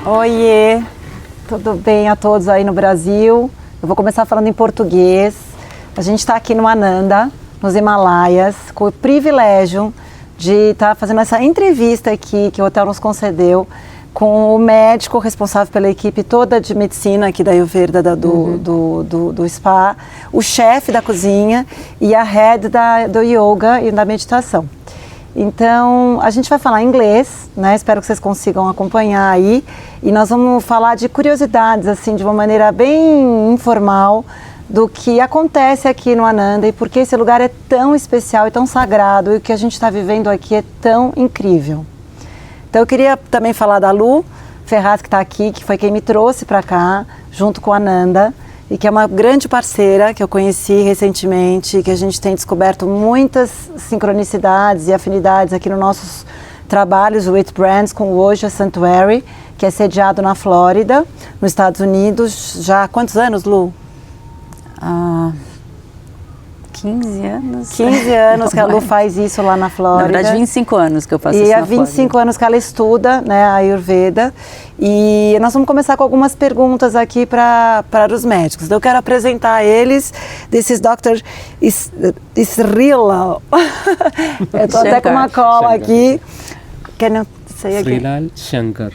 Oiê, tudo bem a todos aí no Brasil? Eu vou começar falando em português. A gente está aqui no Ananda, nos Himalayas, com o privilégio de estar fazendo essa entrevista aqui que o hotel nos concedeu com o médico responsável pela equipe toda de medicina aqui da Ayurveda do spa, o chefe da cozinha e a head do yoga e da meditação. Então, a gente vai falar inglês, né? Espero que vocês consigam acompanhar aí. E nós vamos falar de curiosidades, assim, de uma maneira bem informal, do que acontece aqui no Ananda e por que esse lugar é tão especial e tão sagrado e o que a gente está vivendo aqui é tão incrível. Então, eu queria também falar da Lu Ferraz, que está aqui, que foi quem me trouxe para cá, junto com a Ananda, e que é uma grande parceira que eu conheci recentemente, que a gente tem descoberto muitas sincronicidades e afinidades aqui nos nossos trabalhos with brands com o Ojas Sanctuary, que é sediado na Flórida, nos Estados Unidos. Já há quantos anos, Lu? 15 anos. 15 anos que a Lu faz isso lá na Flórida. Na verdade, 25 anos que eu faço isso na na Flórida. E há 25 anos que ela estuda, né, a Ayurveda. E nós vamos começar com algumas perguntas aqui para os médicos. Então, eu quero apresentar eles. This is Dr. Srilal. Eu estou até com uma cola aqui. Can you say again? Srilal Shankar.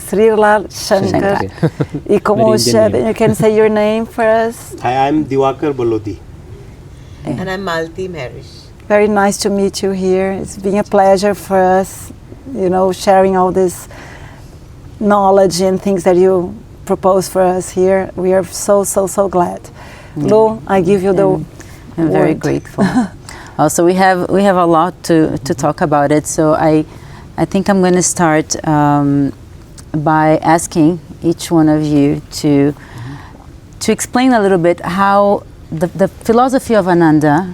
Srilal Shankar. E como chef, you can say your name for us? Hi, I'm Diwakar Balodi. And I'm Malti Marish. Very nice to meet you here. It's been a pleasure for us, you know, sharing all this knowledge and things that you propose for us here. We are so glad. Lu, I give you the I'm very grateful. Also, we have a lot to talk about it. So I think I'm going to start by asking each one of you to explain a little bit how the philosophy of Ananda,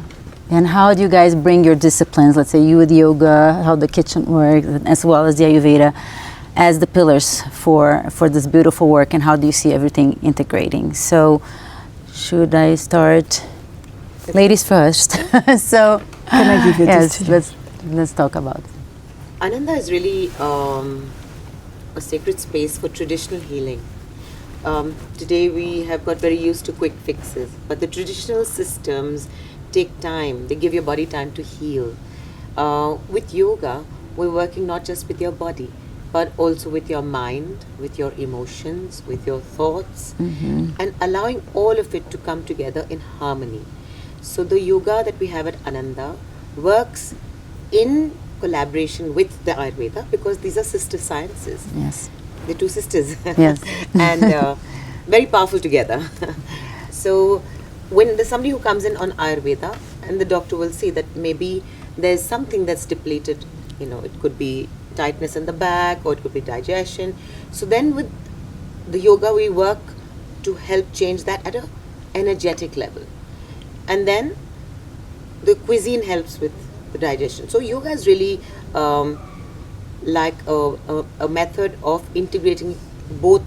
and how do you guys bring your disciplines, let's say you with yoga, how the kitchen works, as well as the Ayurveda, as the pillars for this beautiful work, and how do you see everything integrating? So, should I start? Ladies first. So, can I give you yes, this? let's talk about it. Ananda is really a sacred space for traditional healing. Today we have got very used to quick fixes, but the traditional systems take time. They give your body time to heal. With yoga, we're working not just with your body, but also with your mind, with your emotions, with your thoughts, and allowing all of it to come together in harmony. So the yoga that we have at Ananda works in collaboration with the Ayurveda, because these are sister sciences. Yes. The two sisters. Yes. And very powerful together. So when there's somebody who comes in on Ayurveda, and the doctor will see that maybe there's something that's depleted, you know, it could be tightness in the back, or it could be digestion. So then with the yoga, we work to help change that at an energetic level. And then the cuisine helps with the digestion. So yoga is really like a method of integrating both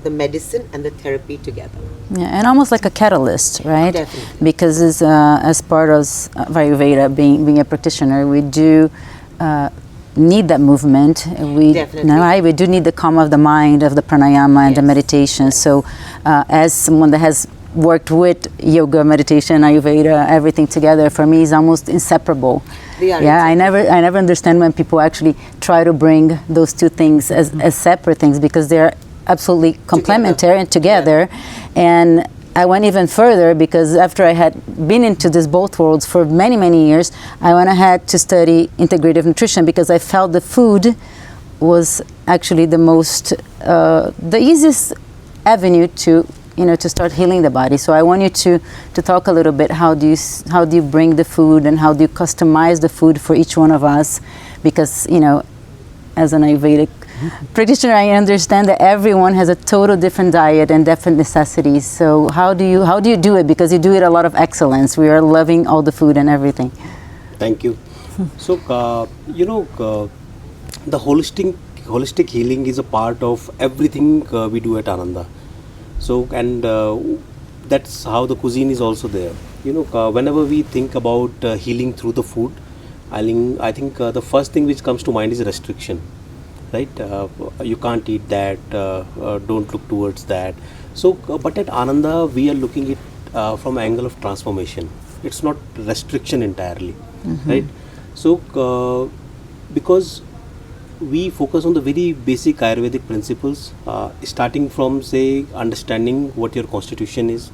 the medicine and the therapy together. Yeah, and almost like a catalyst, right? Definitely. Because as part of Ayurveda, being a practitioner, we do need that movement. Definitely. We do need the calm of the mind, of the pranayama and the meditation. So as someone that has worked with yoga, meditation, Ayurveda, everything together, for me is almost inseparable. Yeah, I never understand when people actually try to bring those two things as separate things, because they're absolutely complementary and together. Yeah. And I went even further, because after I had been into this both worlds for many years, I went ahead to study integrative nutrition, because I felt the food was actually the most, the easiest avenue to start healing the body. So I want you to talk a little bit, how do you bring the food, and how do you customize the food for each one of us? Because, as an Ayurvedic practitioner, I understand that everyone has a total different diet and different necessities. So how do you do it? Because you do it a lot of excellence. We are loving all the food and everything. Thank you. So, the holistic healing is a part of everything we do at Ananda. So, and that's how the cuisine is also there. Whenever we think about healing through the food, I think the first thing which comes to mind is restriction. right? You can't eat that, don't look towards that. So, but at Ananda, we are looking at from angle of transformation. It's not restriction entirely, right? So, because we focus on the very basic Ayurvedic principles, starting from, say, understanding what your constitution is,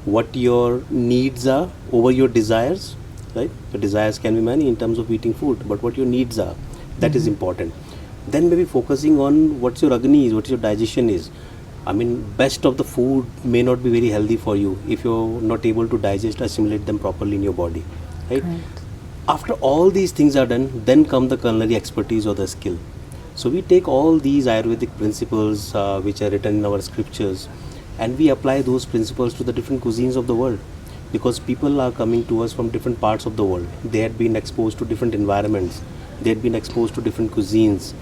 what your needs are over your desires, right? Your desires can be many in terms of eating food, but what your needs are, that is important. Then maybe focusing on what's your Agni is, what your digestion is. I mean, best of the food may not be very healthy for you if you're not able to digest, assimilate them properly in your body, right? After all these things are done, then come the culinary expertise or the skill. So we take all these Ayurvedic principles which are written in our scriptures, and we apply those principles to the different cuisines of the world, because people are coming to us from different parts of the world. They had been exposed to different environments, they had been exposed to different cuisines.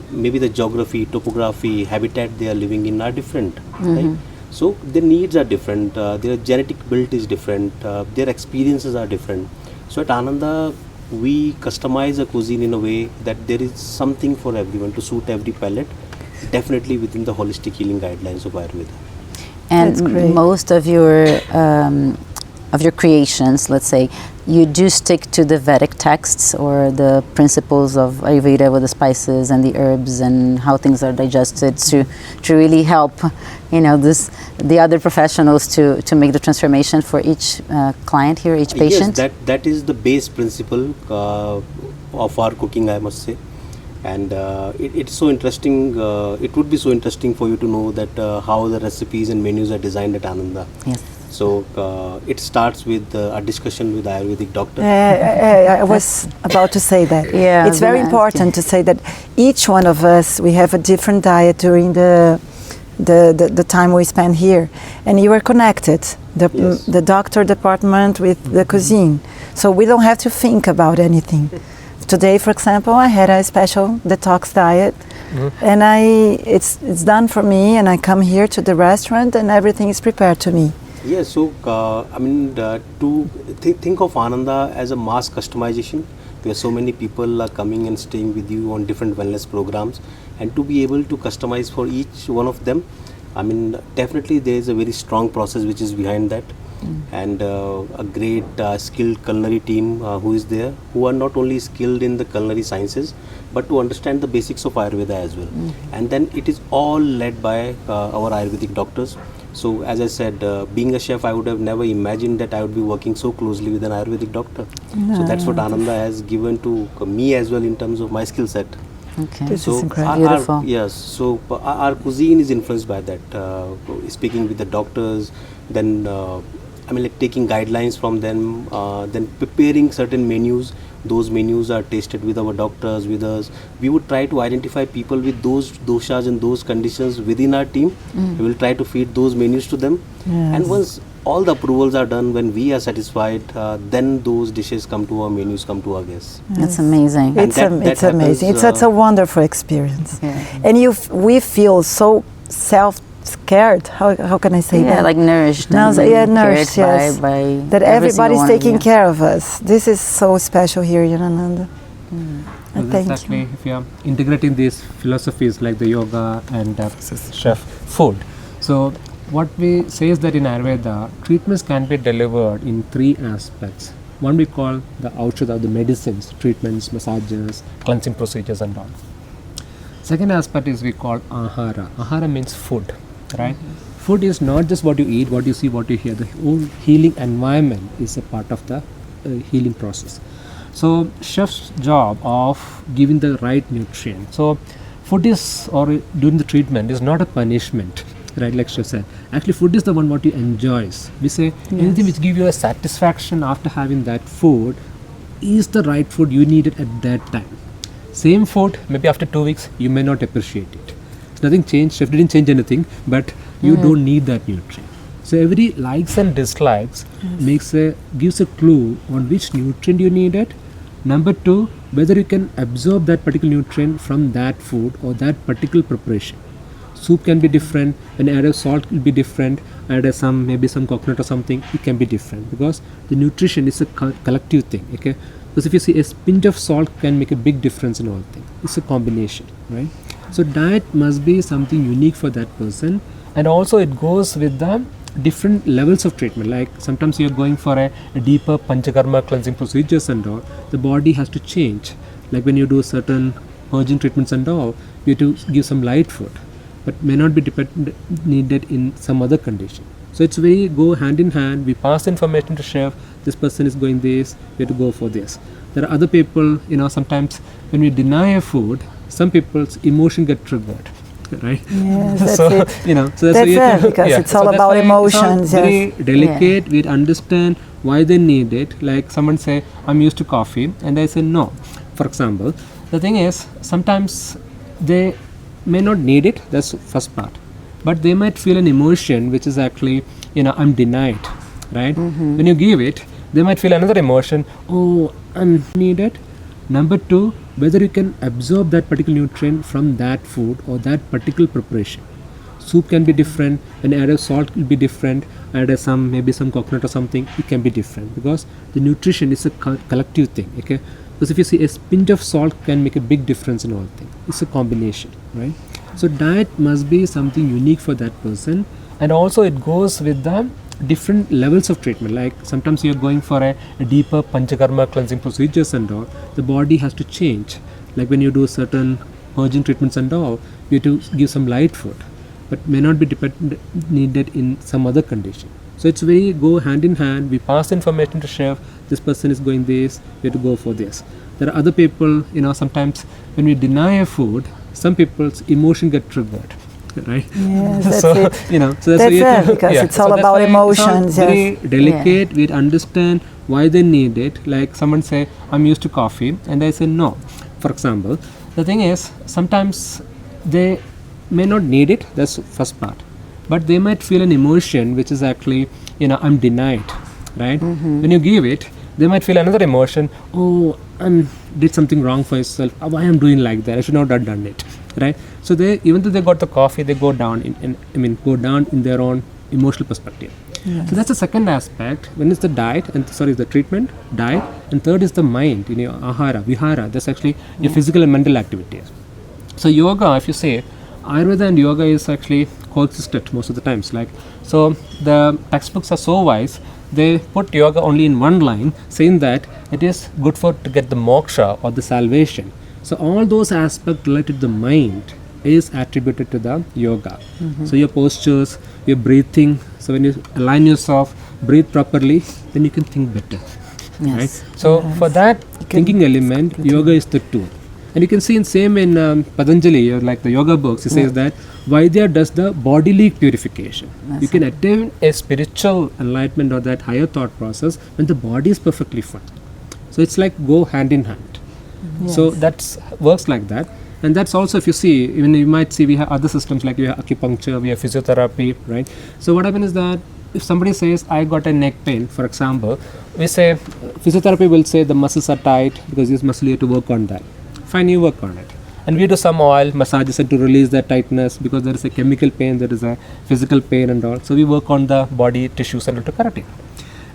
Maybe the geography, topography, habitat they are living in are different, right? So their needs are different, their genetic build is different, their experiences are different. So at Ananda, we customize a cuisine in a way that there is something for everyone to suit every palate, definitely within the holistic healing guidelines of Ayurveda. And That's great. most of your creations, let's say, you do stick to the Vedic texts or the principles of Ayurveda with the spices and the herbs and how things are digested to really help, the other professionals to make the transformation for each client here, each patient. Yes, that is the base principle of our cooking, I must say. And it's so interesting, it would be so interesting for you to know that how the recipes and menus are designed at Ananda. Yes. So it starts with a discussion with Ayurvedic doctor. I was about to say that. Yeah, It's very important to say that each one of us, we have a different diet during the time we spend here, and you are connected, Yes. the doctor department with the cuisine, so we don't have to think about anything. Today, for example, I had a special detox diet, and it's done for me, and I come here to the restaurant and everything is prepared to me. Yes, so to think of Ananda as a mass customization, where so many people are coming and staying with you on different wellness programs, and to be able to customize for each one of them, I mean, definitely there is a very strong process which is behind that, and a great skilled culinary team who is there, who are not only skilled in the culinary sciences, but to understand the basics of Ayurveda as well. And then it is all led by our Ayurvedic doctors. So as I said, being a chef, I would have never imagined that I would be working so closely with an Ayurvedic doctor. So that's what Ananda has given to me as well in terms of my skill set. Okay. This So is incredible. Beautiful. yes, so our cuisine is influenced by that. Speaking with the doctors, then like taking guidelines from them, then preparing certain menus. Those menus are tasted with our doctors, with us. We would try to identify people with those doshas and those conditions within our team. We will try to feed those menus to them. And once all the approvals are done, when we are satisfied, then those dishes come to our menus, come to our guests. That's amazing. And It's that amazing. happens, It's a wonderful experience, Yeah. and we feel so self-cared. How can I say Yeah, that? like nourished. Now, and yeah, cared nourished, yes. by That every everybody's single one of taking you. care of us. This is so special here in Ananda. Well, Thank exactly. you. If you are integrating these philosophies like the yoga and chef food, so what we say is that in Ayurveda, treatments can be delivered in three aspects. One we call the Aushadha, the medicines, treatments, massages, cleansing procedures and all. Second aspect is we call Ahara. Ahara means food, right? Food is not just what you eat, what you see, what you hear. The whole healing environment is a part of the healing process. So chef's job of giving the right nutrient. So food is, or during the treatment, is not a punishment, right? Like chef said, actually food is the one what you enjoys. We say anything which give you a satisfaction after having that food is the right food you needed at that time. Same food, maybe after 2 weeks, you may not appreciate it. Nothing changed, chef didn't change anything, but you don't need that nutrient. So every likes and dislikes gives a clue on which nutrient you need it. Number two, whether you can absorb that particular nutrient from that food or that particular preparation. soup can be different. When you add a salt, it will be different. Add a some maybe some coconut or something, it can be different because the nutrition is a collective thing. Okay, because if you see a pinch of salt can make a big difference in all things. It's a combination, right? So diet must be something unique for that person, and also it goes with the different levels of treatment. Like sometimes you're going for a deeper panchakarma cleansing procedures and all, the body has to change. Like when you do certain purging treatments and all, you have to give some light food, but may not be needed in some other condition. So it's very go hand in hand. We pass information to chef, this person is going this, we have to go for this. There are other people, sometimes when we deny a food, some people's emotion get triggered, right? Yes, that's so it. So That's we have it, because it's all that's about why it's all emotions, very yes. delicate. We understand why they need it. Like someone say, I'm used to coffee, and I say no. For example, the thing is sometimes they may not need it. That's the first part, but they might feel an emotion which is actually I'm denied, right? When you give it, they might feel another emotion. Oh, I'm needed. Number two, whether you can absorb that particular nutrient from that food or that particular preparation. Soup can be different. When you add a salt, it will be different. Add a some maybe some coconut or something, it can be different because the nutrition is a collective thing. Okay, because if you see a pinch of salt can make a big difference in all things. It's a combination, right? So diet must be something unique for that person, and also it goes with the different levels of treatment. Like sometimes you're going for a deeper panchakarma cleansing procedures and all, the body has to change. Like when you do certain purging treatments and all, you have to give some light food, but may not be needed in some other condition. So it's very go hand in hand. We pass information to chef, this person is going this, we have to go for this. There are other people, sometimes when we deny a food, some people's emotion get triggered, right? Yes, that's so it. So That's that's it, because it's all that's about why emotions, It's all very yes. delicate. We understand why they need it. Like someone say, I'm used to coffee, and I say no. For example, the thing is sometimes they may not need it. That's the first part, but they might feel an emotion which is actually I'm denied, right? When you give it, they might feel another emotion. Oh, I did something wrong for myself. Why I'm doing like that? I should not have done it, right? So they, even though they got the coffee, they go down go down in their own emotional perspective. Yes. So that's the second aspect. When it's the diet, and the treatment, diet, and third is the mind. Ahara, vihara. That's actually your physical and mental activities. So yoga, if you say, Ayurveda and yoga is actually coexisted most of the times. Like so, the textbooks are so wise. They put yoga only in one line, saying that it is good to get the moksha or the salvation. So all those aspects related to the mind is attributed to the yoga. So your postures, your breathing. So when you align yourself, breathe properly, then you can think better. Yes. Right? So for that thinking element, yoga is the tool. And you can see in Patanjali, like the yoga books, it says that Vaidya does the bodily purification. You can attain a spiritual enlightenment or that higher thought process when the body is perfectly fine. So it's like go hand in hand. So that works like that. And that's also, if you see, even you might see we have other systems like we have acupuncture, we have physiotherapy, right? So what happens is that if somebody says, I got a neck pain, for example, we say, physiotherapy will say the muscles are tight because this muscle you have to work on that. Fine, you work on it. And we do some oil massages to release that tightness because there is a chemical pain, there is a physical pain and all. So we work on the body tissues and to correct it.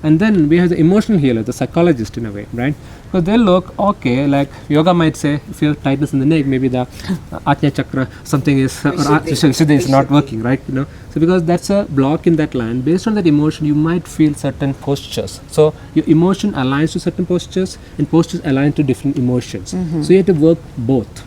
And then we have the emotional healer, the psychologist in a way, right? Because they look, okay, like yoga might say, if you have tightness in the neck, maybe the Ajna chakra, something is, or Vishuddhi is not working, right? So because that's a block in that line, based on that emotion, you might feel certain postures. So your emotion aligns to certain postures and postures align to different emotions. So you have to work both,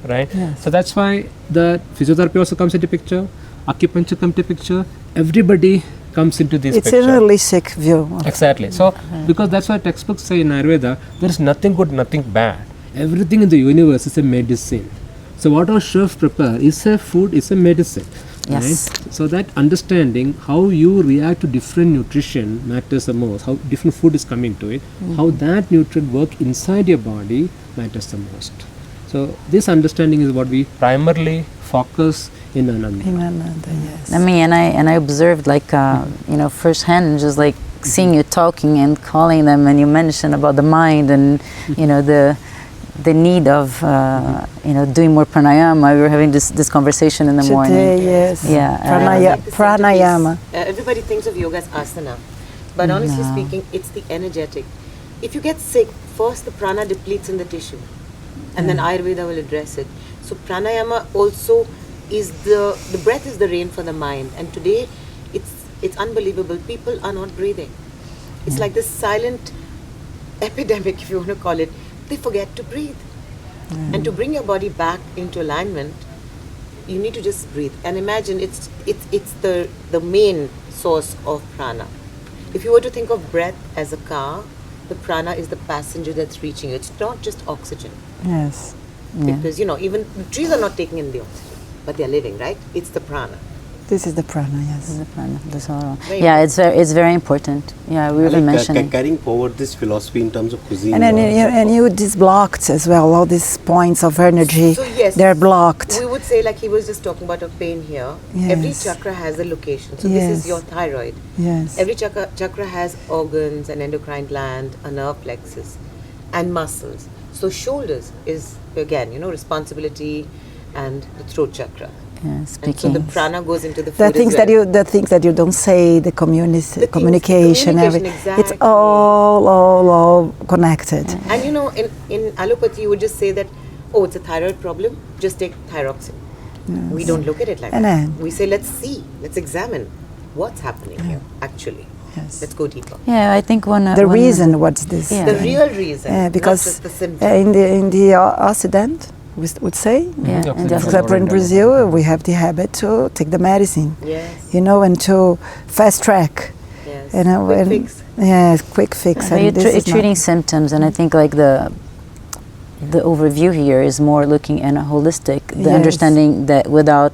right? Yes. So that's why the physiotherapy also comes into picture, acupuncture comes into picture, everybody comes into this It's picture. a holistic view. Exactly. So, because that's why textbooks say in Ayurveda, there is nothing good, nothing bad. Everything in the universe is a medicine. So, what our chef prepare is a food, is a medicine. Yes. Right? So, that understanding how you react to different nutrition matters the most. How different food is coming to it, how that nutrient work inside your body matters the most. So, this understanding is what we primarily focus in Ananda. In Ananda, yes. I mean, and I observed like firsthand, just like seeing you talking and calling them, and you mentioned about the mind and the the need of doing more pranayama. We were having this conversation in the morning. Today, yes. Yeah. Like the Pranayama. centerpiece. Everybody thinks of yoga as asana, but honestly speaking, it's the energetic. If you get sick, first the prana depletes in the tissue, and then Ayurveda will address it. So pranayama also is the breath is the rain for the mind, and today it's unbelievable. People are not breathing. It's like this silent epidemic, if you want to call it. They forget to breathe. And to bring your body back into alignment, you need to just breathe. And imagine it's the main source of prana. If you were to think of breath as a car, the prana is the passenger that's reaching you. It's not just oxygen. Yes. Because, even the trees are not taking in the oxygen, but they're living, right? It's the prana. This is the prana, yes. The prana, the sorrow. Very Yeah, it's very important. Yeah, we were mentioning. Carrying forward this philosophy in terms of cuisine. And then you disblocked as well, all these points of energy, So yes, they're blocked. We would say, like he was just talking about a pain here. Yes. Every chakra has a location. So this Yes. is your thyroid. Yes. Every chakra has organs, an endocrine gland, a nerve plexus, and muscles. So shoulders is again, responsibility, and the throat chakra. Yeah, And so speaking. the prana goes into the food The things as well. the things that you don't say, the communication, communication, everything. It's exactly. all connected. And in allopathy, you would just say that, oh, it's a thyroid problem, just take thyroxine. We don't look at it like And that. then- We say, let's examine what's happening here, actually. Yes. Let's go deeper. Yeah, I think one. The reason, what's this? Yeah. The real reason, Because not just the symptom. in the Occident, we would say, Yeah, Yeah, and for that's example, in Brazil, we have the habit to take the medicine, Yes, and to fast track. yes. Quick Quick fix. fix. Yes, quick fix. But and you're, this you're is not- treating symptoms, and I think like the overview here is more looking at a holistic, the Yes. understanding that without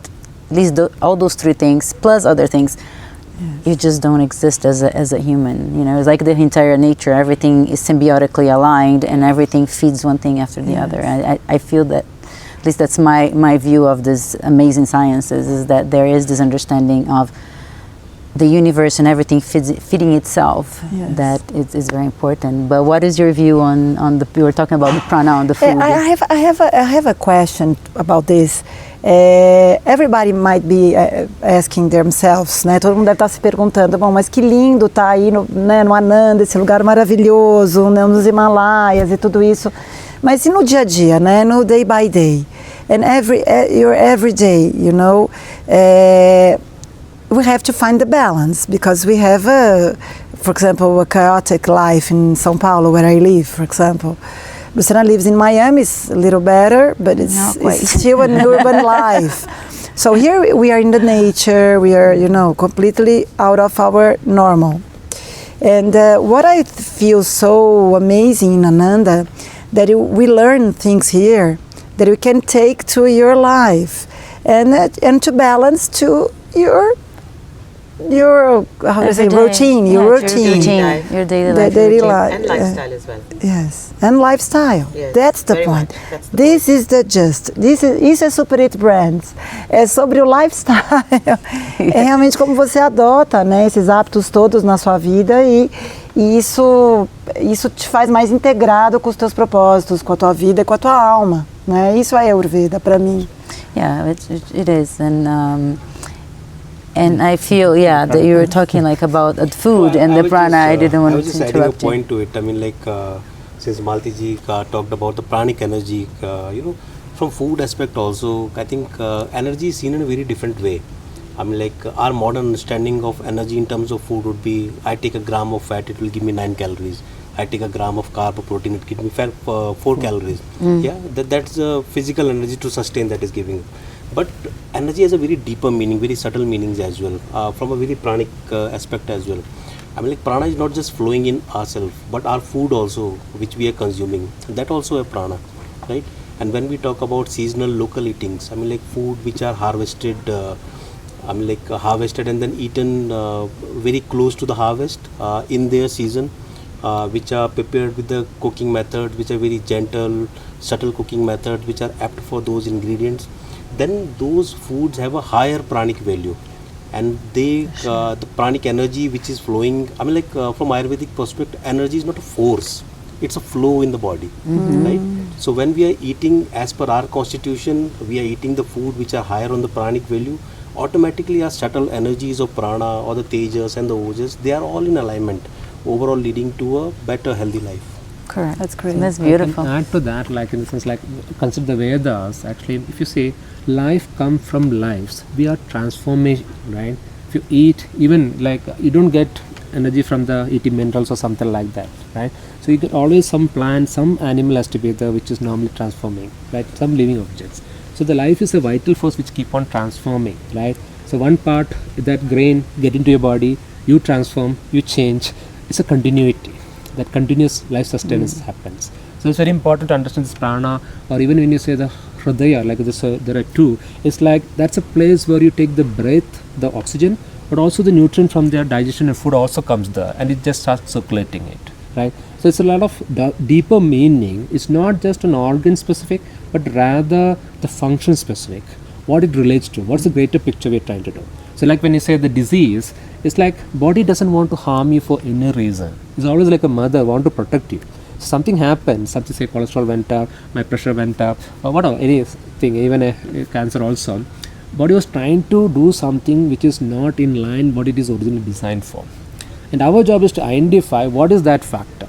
at least all those three things plus other things, you just don't exist as a human. It's like the entire nature. Everything is symbiotically aligned, and everything feeds one thing after the other. I feel that. At least that's my view of this amazing sciences, is that there is this understanding of the universe and everything feeding itself. Yes. That is very important. But what is your view on the? We were talking about the prana on the food. I have a question about this. Everybody might be asking themselves, né? Todo mundo deve estar se perguntando, bom, mas que lindo tá aí no Ananda, esse lugar maravilhoso, né, nos Himalayas e tudo isso. Mas e no dia a dia, né? No day by day, and your every day, we have to find the balance, because we have, for example, a chaotic life in São Paulo, where I live, for example. Luciana lives in Miami, it's a little better, but Not quite. it's still an urban life. So here we are in the nature, we are, completely out of our normal. And what I feel so amazing in Ananda, that we learn things here that we can take to your life, and to balance to your how to say, Everyday. routine, your Yeah, routine. your daily The life. daily routine. life. And lifestyle as well. Yes, and lifestyle. Yes, That's the very point. much. That's the This is the gist. Isso é Super It Brands. É sobre o lifestyle. É realmente como você adota, né, esses hábitos todos na sua vida, e isso te faz mais integrado com os teus propósitos, com a tua vida e com a tua alma, né? Isso é Ayurveda para mim. Yeah, it is, and I feel that you were talking like about food and the prana. I didn't want I was to just adding a interrupt you. point to it. I mean, since Malti ji talked about the pranic energy, from food aspect also, I think energy is seen in a very different way. I mean, our modern understanding of energy in terms of food would be, I take a gram of fat, it will give me 9 calories. I take a gram of carb or protein, it gives me 4 calories. Yeah, that's physical energy to sustain that is giving. But energy has a very deeper meaning, very subtle meanings as well, from a very pranic aspect as well. I mean, prana is not just flowing in ourselves, but our food also, which we are consuming, that also a prana, right? And when we talk about seasonal local eatings, I mean, food which are harvested, harvested and then eaten very close to the harvest in their season, which are prepared with the cooking method, which are very gentle, subtle cooking method, which are apt for those ingredients, then those foods have a higher pranic value. And the pranic energy which is flowing, from Ayurvedic perspective, energy is not a force. it's a flow in the body, right? So when we are eating as per our constitution, we are eating the food which are higher on the pranic value, automatically our subtle energies of prana or the tejas and the ojas, they are all in alignment, overall leading to a better healthy life. Correct. That's great. That's I beautiful. can add to that, like in the sense, like consider the Vedas. Actually, if you say life come from lives, we are transformation, right? If you eat, even like you don't get energy from the eating minerals or something like that, right? So you get always some plant, some animal has to be there, which is normally transforming, right? Some living objects. So the life is a vital force which keep on transforming, right? So one part, that grain get into your body, you transform, you change. It's a continuity. That continuous life sustenance happens. So it's very important to understand this prana, or even when you say the hridaya, like this, there are two. It's like that's a place where you take the breath, the oxygen, but also the nutrient from their digestion and food also comes there, and it just starts circulating it, right? So it's a lot of deeper meaning. It's not just an organ specific, but rather the function specific. What it relates to. What's the greater picture we're trying to do? So like when you say the disease, it's like body doesn't want to harm you for any reason. It's always like a mother want to protect you. Something happens, something say cholesterol went up, my pressure went up, or whatever, anything, even a cancer also. Body was trying to do something which is not in line what it is originally designed for. And our job is to identify what is that factor.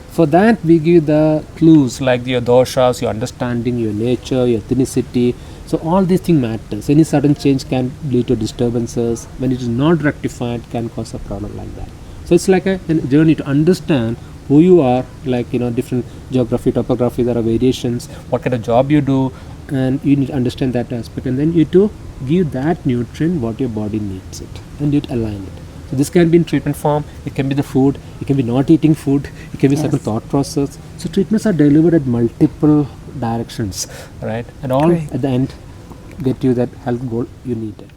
For that we give the clues like your doshas, your understanding, your nature, your ethnicity. So all these things matters. Any sudden change can lead to disturbances. When it is not rectified, can cause a problem like that. So it's like a journey to understand who you are, like different geography, topography, there are variations, what kind of job you do, and you need to understand that aspect, and then you to give that nutrient what your body needs it, and you align it. So this can be in treatment form, it can be the food, it can be not eating food, it can be certain thought process. So treatments are delivered at multiple directions, right? And all Great. at the end get you that health goal you needed.